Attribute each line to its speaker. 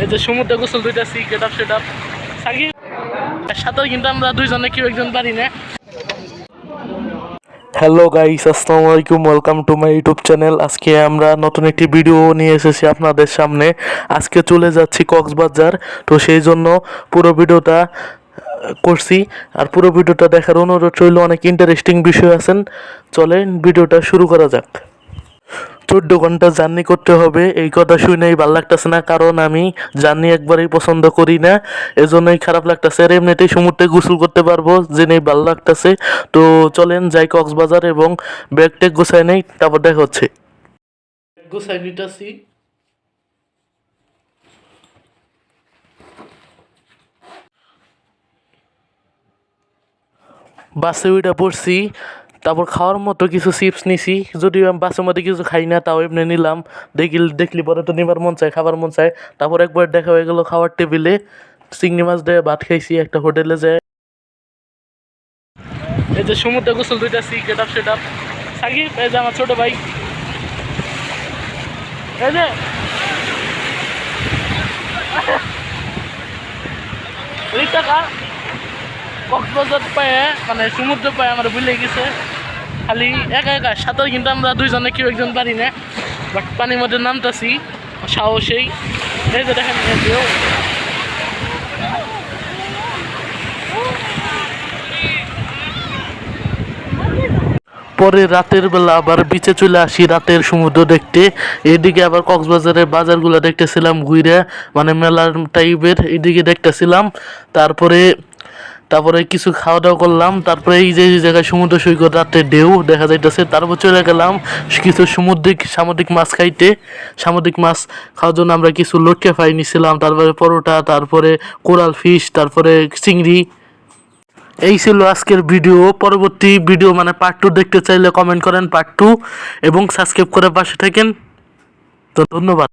Speaker 1: এই যে সমুদ্রে গোসল দিতেছি, get up set up Shakib সাঁতার কিন্তু আমরা দুইজনে কেউ একজন পারি না। হ্যালো গাইস, আসসালামু আলাইকুম, welcome to my YouTube channel. আজকে আমরা নতুন একটি ভিডিও নিয়ে এসেছি আপনাদের সামনে। আজকে চলে যাচ্ছি কক্সবাজার, তো সেই জন্য পুরো ভিডিওটা করছি। আর পুরো ভিডিওটা দেখার অনুরোধ রইল, অনেক ইন্টারেস্টিং বিষয় আছেন। চলেন ভিডিওটা শুরু করা যাক। 14 ঘন্টা জার্নি করতে হবে, এই কথা শুনেই ভালো লাগতেছে না, কারণ আমি জার্নি একবারেই পছন্দ করি না, এজন্যই খারাপ লাগতেছে। আর এমনিতেই সমুদ্রে গোসল করতে পারবো জেনেই ভালো লাগতেছে। তো চলেন যাই কক্সবাজার এবং ব্যাগ ট্যাগ গোছাই নেই, তারপর দেখা হচ্ছে। গোছাই নিতেছি। বাসে উইটা পড়ছি, তারপর খাওয়ার মতো কিছু চিপস নিছি, যদিও আমি বাসের মধ্যে কিছু খাই না, তাও এমনি নিলাম। দেখলি পরে তো নেবার মন চায়, খাবার মন চায়। তারপর একবার দেখা হয়ে গেল খাওয়ার টেবিলে, চিংড়ি মাছ দিয়ে ভাত খাইছি একটা হোটেলে যায়। এই যে সমুদ্রে গোসল দিতেছি, get up set up Shakib, এই যে আমার ছোট ভাই, এই যে টাকা কক্সবাজার পায়ে মানে সমুদ্র পায়ে আমার ভুলে গেছে। খালি একা একা সাঁতার কিন্তু আমরা দুইজনে কেউ একজন পারি না, বাট পানির মধ্যে নামতেছি সাহসেই। এই যে দেখেন, পরে রাতের বেলা আবার বিচে চলে আসি রাতের সমুদ্র দেখতে। এদিকে আবার কক্সবাজারের বাজারগুলো দেখতেছিলাম ঘুরে, মানে মেলার টাইপের এদিকে দেখতেছিলাম। তারপরে তারপরে কিছু খাওয়া দাওয়া করলাম। তারপরে এই যে জায়গায় সমুদ্র সৈকত রাতে ঢেউ দেখা যাইতেছে, তারপর চলে গেলাম কিছু সামুদ্রিক মাছ খাইতে। সামুদ্রিক মাছ খাওয়ার জন্য আমরা কিছু লটকে ফ্রাই নিছিলাম, তারপরে পরোটা, তারপরে কোরাল ফিশ, তারপরে চিংড়ি। এই ছিল আজকের ভিডিও। পরবর্তী ভিডিও মানে পার্ট 2 দেখতে চাইলে কমেন্ট করেন পার্ট 2, এবং সাবস্ক্রাইব করে পাশে থাকেন। তো ধন্যবাদ।